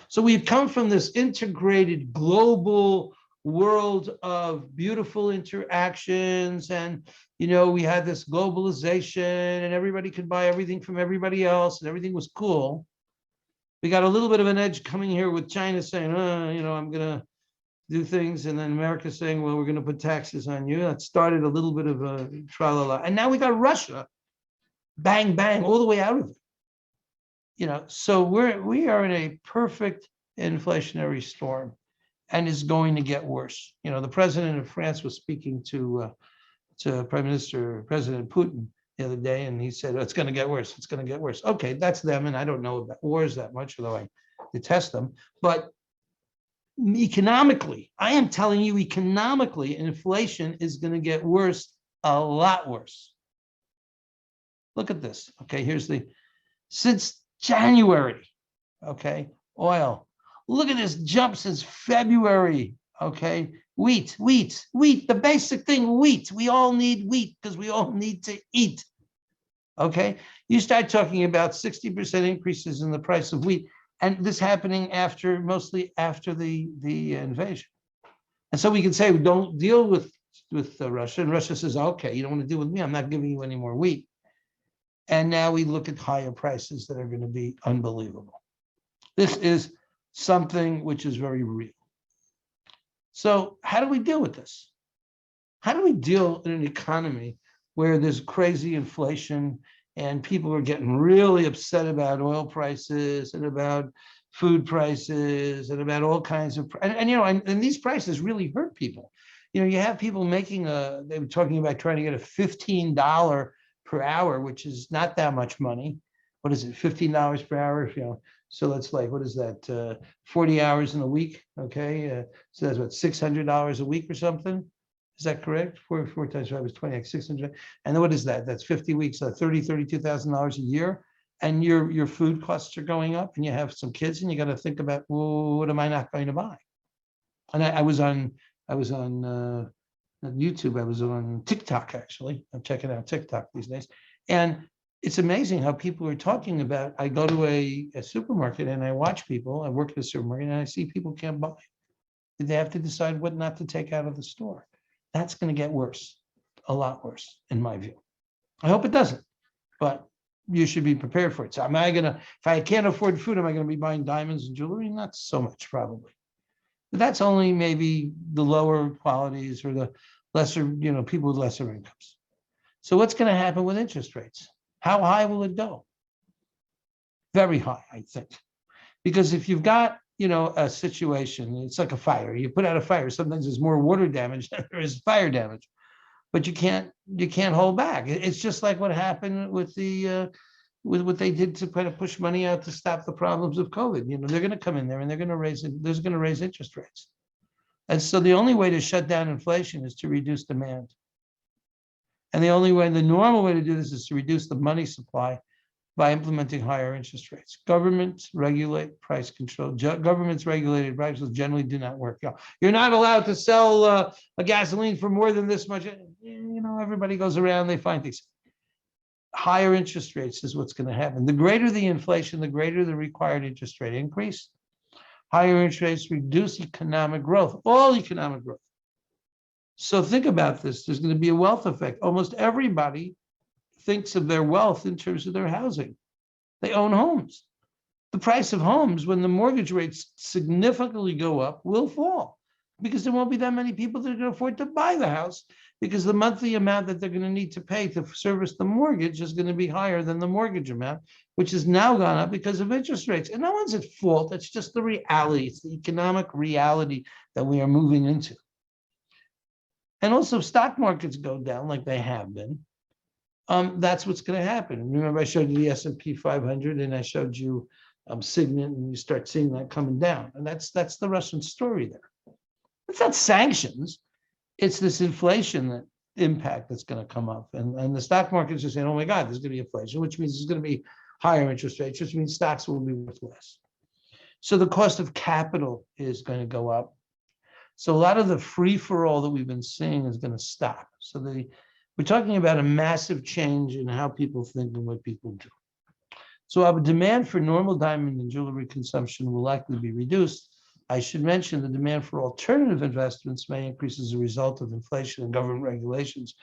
So we've come from this integrated global world of beautiful interactions, and we had this globalization and everybody could buy everything from everybody else and everything was cool. We got a little bit of an edge coming here with China saying, I'm gonna do things, and then America saying, well, we're gonna put taxes on you. That started a little bit of a tra-la-la. And now we got Russia, bang, bang, all the way out of it. So we are in a perfect inflationary storm. And is going to get worse. The president of France was speaking to President Putin the other day, and he said, it's going to get worse. It's going to get worse. Okay, that's them, and I don't know about wars that much, although I detest them. But economically, I am telling you, economically, inflation is going to get worse, a lot worse. Look at this. Okay, since January, okay, oil. Look at this jump since February, okay? Wheat, the basic thing, wheat. We all need wheat because we all need to eat, okay? You start talking about 60% increases in the price of wheat, and this happening mostly after the invasion. And so we can say, don't deal with Russia, and Russia says, okay, you don't want to deal with me, I'm not giving you any more wheat. And now we look at higher prices that are going to be unbelievable. This is something which is very real. So how do we deal with this? How do we deal in an economy where there's crazy inflation and people are getting really upset about oil prices and about food prices and about all kinds of, and these prices really hurt people. You have people making they were talking about trying to get a $15 per hour, which is not that much money. What is it, $15 per hour? So that's like, what is that, 40 hours in a week, okay? So that's what, $600 a week or something? Is that correct? Four times 5 is 20, like 600. And then what is that? That's 50 weeks, $32,000 a year. And your food costs are going up, and you have some kids, and you got to think about, well, what am I not going to buy? And I was on YouTube, I was on TikTok, actually. I'm checking out TikTok these days. And it's amazing how people are talking about, I go to a supermarket and I watch people, I work at a supermarket, and I see people can't buy. They have to decide what not to take out of the store. That's going to get worse, a lot worse, in my view. I hope it doesn't, but you should be prepared for it. So if I can't afford food, am I going to be buying diamonds and jewelry? Not so much, probably. But that's only maybe the lower qualities or the lesser, people with lesser incomes. So what's going to happen with interest rates? How high will it go? Very high, I think. Because if you've got a situation. It's like a fire. You put out a fire. Sometimes there's more water damage than there is fire damage, but you can't hold back. It's just like what happened with the with what they did to kind of push money out to stop the problems of COVID. They're going to come in there and they're going to raise interest rates. And so the only way to shut down inflation is to reduce demand. And the normal way to do this is to reduce the money supply by implementing higher interest rates. Governments regulate price control. Governments regulated prices generally do not work. You're not allowed to sell a gasoline for more than this much. Everybody goes around, they find things. Higher interest rates is what's going to happen. The greater the inflation, the greater the required interest rate increase. Higher interest rates reduce economic growth, all economic growth. So think about this. There's going to be a wealth effect. Almost everybody thinks of their wealth in terms of their housing. They own homes. The price of homes, when the mortgage rates significantly go up, will fall because there won't be that many people that can afford to buy the house, because the monthly amount that they're going to need to pay to service the mortgage is going to be higher than the mortgage amount, which has now gone up because of interest rates. And no one's at fault. It's just the reality. It's the economic reality that we are moving into. And also, stock markets go down like they have been. That's what's going to happen. Remember, I showed you the S&P 500, and I showed you Signet, and you start seeing that coming down. And that's the Russian story there. It's not sanctions. It's this inflation impact that's going to come up. And the stock markets are saying, oh my God, there's going to be inflation, which means there's going to be higher interest rates, which means stocks will be worth less. So the cost of capital is going to go up. So a lot of the free-for-all that we've been seeing is going to stop. So we're talking about a massive change in how people think and what people do. So our demand for normal diamond and jewelry consumption will likely be reduced. I should mention the demand for alternative investments may increase as a result of inflation and government regulations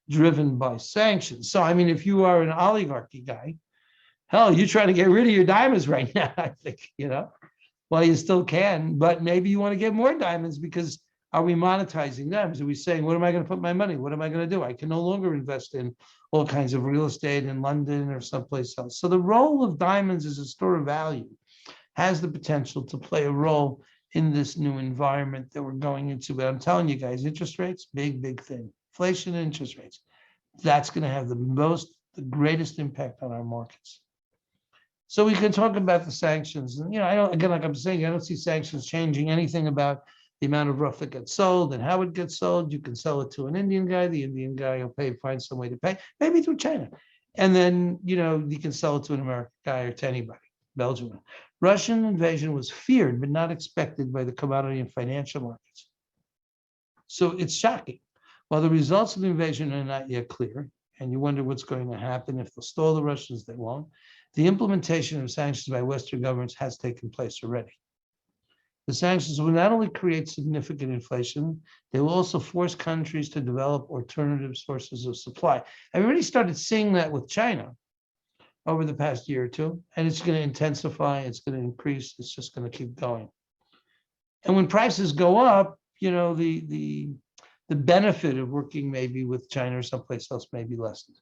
driven by sanctions. So, I mean, if you are an oligarchy guy, hell, you're trying to get rid of your diamonds right now, I think, well, you still can, but maybe you want to get more diamonds, because are we monetizing them? Are we saying, what am I going to put my money? What am I going to do? I can no longer invest in all kinds of real estate in London or someplace else. So the role of diamonds as a store of value has the potential to play a role in this new environment that we're going into. But I'm telling you guys, interest rates, big thing. Inflation and interest rates. That's going to have the greatest impact on our markets. So we can talk about the sanctions. And, like I'm saying, I don't see sanctions changing anything about the amount of rough that gets sold and how it gets sold. You can sell it to an Indian guy. The Indian guy will find some way to pay, maybe through China. And then, you can sell it to an American guy or to anybody, Belgium. Russian invasion was feared, but not expected by the commodity and financial markets. So it's shocking. While the results of the invasion are not yet clear, and you wonder what's going to happen, if they'll stall the Russians, they won't. The implementation of sanctions by Western governments has taken place already. The sanctions will not only create significant inflation, they will also force countries to develop alternative sources of supply. I've already started seeing that with China over the past year or two, and it's going to intensify, it's going to increase, it's just going to keep going. And when prices go up, the benefit of working maybe with China or someplace else may be lessened.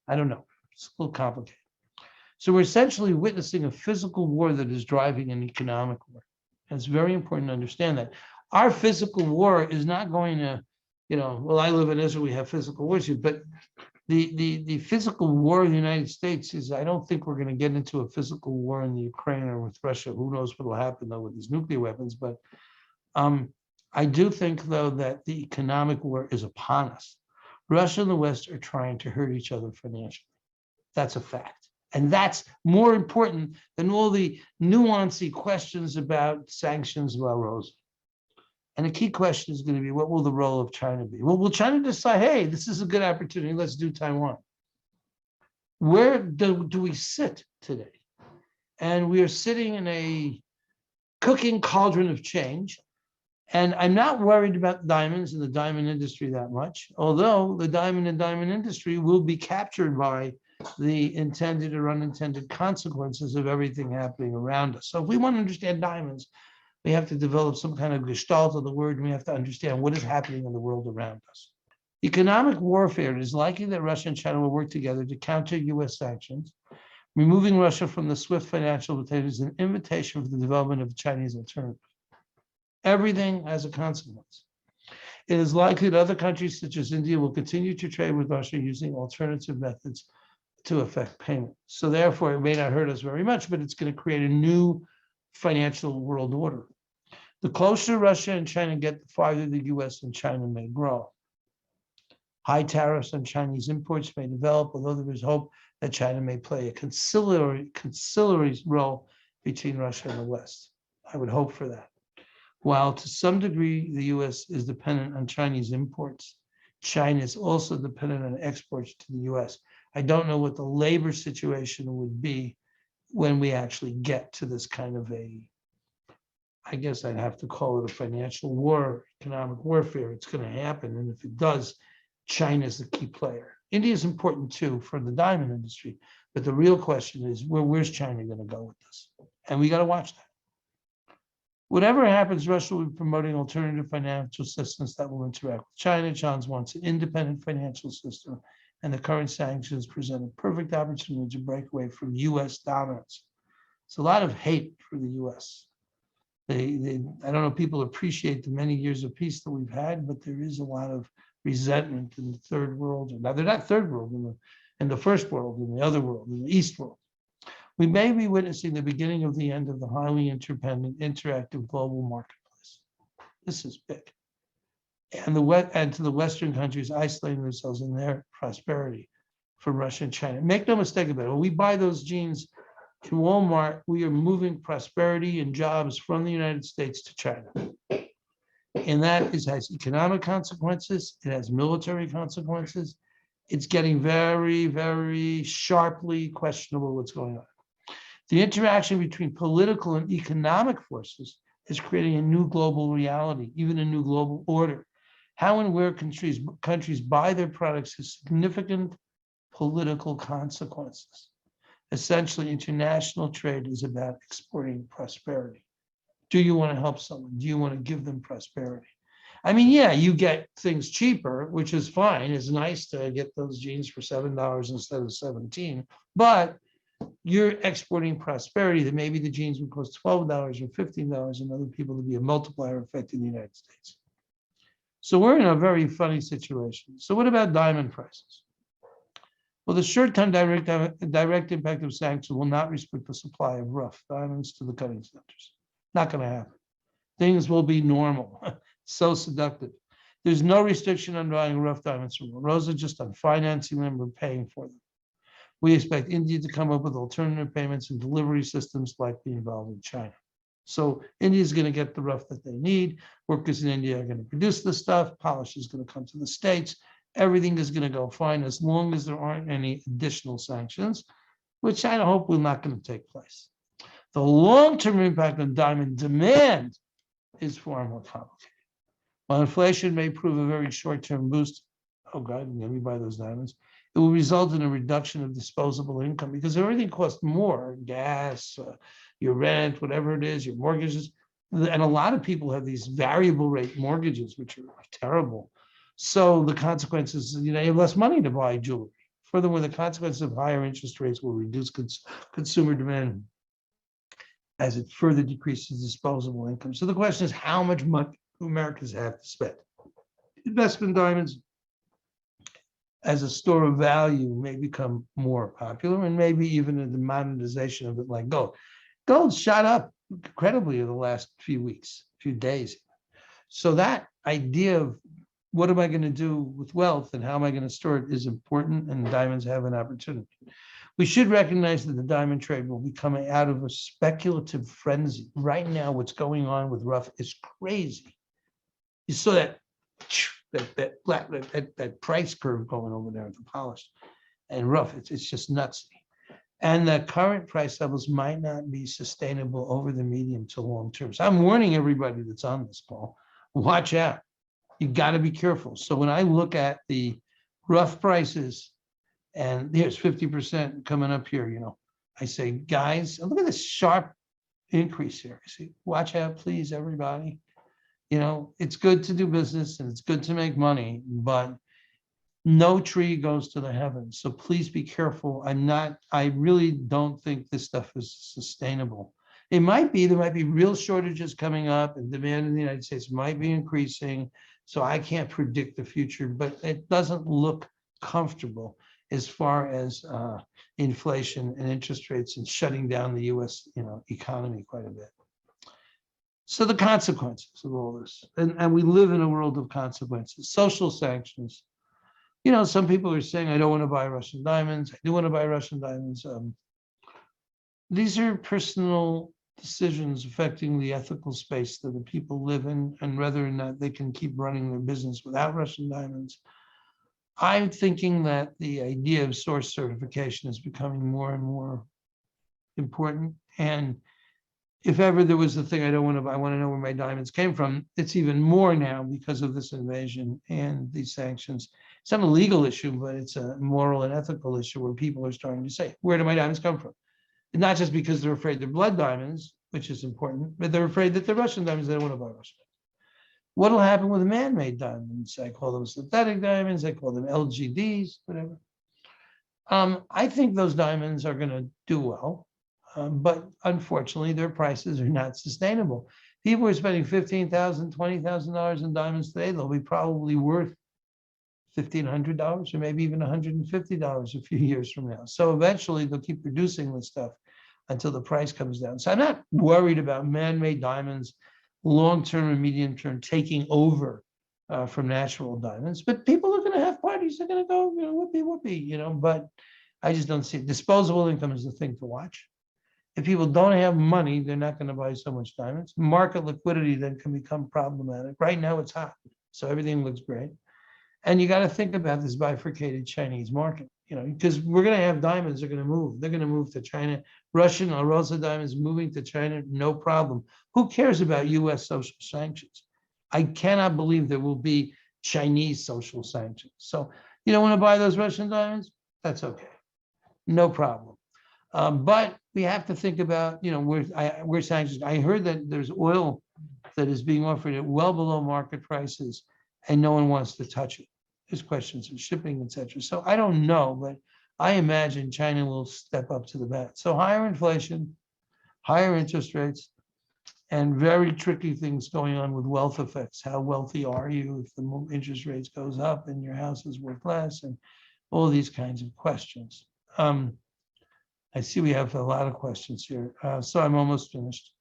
I don't know, it's a little complicated. So we're essentially witnessing a physical war that is driving an economic war. And it's very important to understand that. Our physical war is not going to, well, I live in Israel, we have physical wars, but the physical war in the United States is, I don't think we're going to get into a physical war in the Ukraine or with Russia. Who knows what will happen, though, with these nuclear weapons. But I do think, though, that the economic war is upon us. Russia and the West are trying to hurt each other financially. That's a fact. And that's more important than all the nuancy questions about sanctions about Rosa. And the key question is going to be, what will the role of China be? Well, will China decide, hey, this is a good opportunity, let's do Taiwan? Where do we sit today? And we are sitting in a cooking cauldron of change. And I'm not worried about diamonds and the diamond industry that much, although the diamond industry will be captured by the intended or unintended consequences of everything happening around us. So if we want to understand diamonds, we have to develop some kind of gestalt of the word, and we have to understand what is happening in the world around us. Economic warfare, it is likely that Russia and China will work together to counter US sanctions. Removing Russia from the SWIFT financial rotation is an invitation for the development of a Chinese alternative. Everything has a consequence. It is likely that other countries such as India will continue to trade with Russia using alternative methods to affect payment. So therefore, it may not hurt us very much, but it's going to create a new financial world order. The closer Russia and China get, the farther the US and China may grow. High tariffs on Chinese imports may develop, although there is hope that China may play a conciliatory role between Russia and the West. I would hope for that. While to some degree the US is dependent on Chinese imports, China is also dependent on exports to the US. I don't know what the labor situation would be when we actually get to this kind of I guess I'd have to call it a financial war, economic warfare. It's going to happen. And if it does, China is the key player. India is important too for the diamond industry. But the real question is, where's China going to go with this? And we got to watch that. Whatever happens, Russia will be promoting alternative financial systems that will interact with China. China wants an independent financial system, and the current sanctions present a perfect opportunity to break away from US dominance. It's a lot of hate for the US. I don't know if people appreciate the many years of peace that we've had, but there is a lot of resentment in the third world. Now, they're not third world, in the first world, in the other world, in the East world. We may be witnessing the beginning of the end of the highly interdependent, interactive global marketplace. This is big. And to the Western countries isolating themselves in their prosperity from Russia and China. Make no mistake about it. When we buy those jeans in Walmart, we are moving prosperity and jobs from the United States to China. And that has economic consequences. It has military consequences. It's getting very, very sharply questionable what's going on. The interaction between political and economic forces is creating a new global reality, even a new global order. How and where countries buy their products has significant political consequences. Essentially, international trade is about exporting prosperity. Do you want to help someone? Do you want to give them prosperity? I mean, yeah, you get things cheaper, which is fine. It's nice to get those jeans for $7 instead of $17, but you're exporting prosperity that maybe the jeans would cost $12 or $15 and other people to be a multiplier effect in the United States. So we're in a very funny situation. So what about diamond prices? Well, the short-term direct impact of sanctions will not restrict the supply of rough diamonds to the cutting centers. Not going to happen. Things will be normal. So seductive. There's no restriction on buying rough diamonds from Rosa, just on financing them or paying for them. We expect India to come up with alternative payments and delivery systems likely involving China. So India is going to get the rough that they need. Workers in India are going to produce the stuff. Polish is going to come to the States. Everything is going to go fine as long as there aren't any additional sanctions, which I hope will not going to take place. The long-term impact on diamond demand is far more complicated. While inflation may prove a very short-term boost, oh God, let me buy those diamonds, it will result in a reduction of disposable income because everything costs more, gas, your rent, whatever it is, your mortgages. And a lot of people have these variable rate mortgages, which are terrible. So the consequences, you have less money to buy jewelry. Furthermore, the consequences of higher interest rates will reduce consumer demand as it further decreases disposable income. So the question is, how much money do Americans have to spend? Investment diamonds as a store of value may become more popular, and maybe even the monetization of it like gold. Gold shot up incredibly in the last few days. So that idea of what am I going to do with wealth and how am I going to store it is important, and diamonds have an opportunity. We should recognize that the diamond trade will be coming out of a speculative frenzy. Right now, what's going on with rough is crazy. You saw that price curve going over there at the polished and rough. It's just nuts. And the current price levels might not be sustainable over the medium to long term. So I'm warning everybody that's on this call, watch out. You got to be careful. So when I look at the rough prices, and here's 50% coming up here, I say, guys, look at this sharp increase here. I say, watch out, please, everybody. It's good to do business and it's good to make money, but No tree goes to the heavens. So please be careful. I really don't think this stuff is sustainable. It might be, there might be real shortages coming up and demand in the United States might be increasing. So I can't predict the future, but it doesn't look comfortable as far as inflation and interest rates and shutting down the US, economy quite a bit. So the consequences of all this, and we live in a world of consequences, social sanctions. Some people are saying, I don't want to buy Russian diamonds. I do want to buy Russian diamonds. These are personal decisions affecting the ethical space that the people live in and whether or not they can keep running their business without Russian diamonds. I'm thinking that the idea of source certification is becoming more and more important. And if ever there was a thing I don't want to buy, I want to know where my diamonds came from, it's even more now because of this invasion and these sanctions. It's not a legal issue, but it's a moral and ethical issue where people are starting to say, where do my diamonds come from? And not just because they're afraid they're blood diamonds, which is important, but they're afraid that they're Russian diamonds. They don't want to buy Russian diamonds. What will happen with man-made diamonds? I call them synthetic diamonds. I call them LGDs, whatever. I think those diamonds are going to do well, but unfortunately, their prices are not sustainable. People are spending $15,000, $20,000 in diamonds today. They'll be probably worth $1,500 or maybe even $150 a few years from now. So eventually they'll keep producing this stuff until the price comes down. So I'm not worried about man-made diamonds long-term and medium-term taking over from natural diamonds, but people are going to have parties. They're going to go, whoopee, but I just don't see it. Disposable income is the thing to watch. If people don't have money, they're not going to buy so much diamonds. Market liquidity then can become problematic. Right now it's hot, so everything looks great. And you got to think about this bifurcated Chinese market, because we're going to have diamonds, they're going to move. They're going to move to China. Russian Alrosa diamonds moving to China, no problem. Who cares about US social sanctions? I cannot believe there will be Chinese social sanctions. So you don't want to buy those Russian diamonds? That's okay. No problem. But we have to think about, where sanctions. I heard that there's oil that is being offered at well below market prices and no one wants to touch it. There's questions of shipping, etc. So I don't know, but I imagine China will step up to the bat. So higher inflation, higher interest rates, and very tricky things going on with wealth effects. How wealthy are you if the interest rates goes up and your house is worth less, and all these kinds of questions. I see we have a lot of questions here, so I'm almost finished.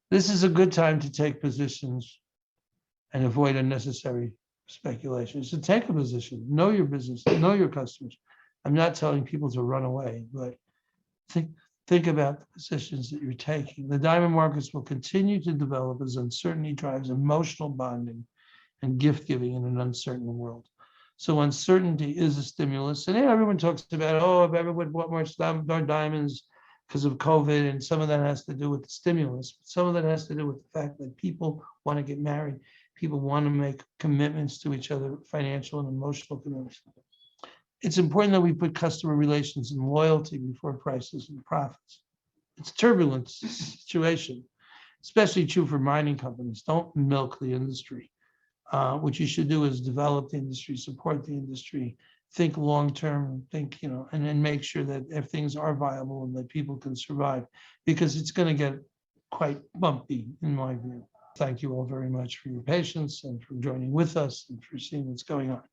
This is a good time to take positions and avoid unnecessary speculation. So take a position, know your business, know your customers. I'm not telling people to run away, but think about the positions that you're taking. The diamond markets will continue to develop as uncertainty drives emotional bonding and gift giving in an uncertain world. So uncertainty is a stimulus. And everyone talks about, if everyone bought more diamonds because of COVID, and some of that has to do with the stimulus. Some of that has to do with the fact that people want to get married. People want to make commitments to each other, financial and emotional commitments. It's important that we put customer relations and loyalty before prices and profits. It's a turbulent situation, especially true for mining companies. Don't milk the industry. What you should do is develop the industry, support the industry, think long-term, and then make sure that if things are viable and that people can survive, because it's going to get quite bumpy in my view. Thank you all very much for your patience and for joining with us and for seeing what's going on.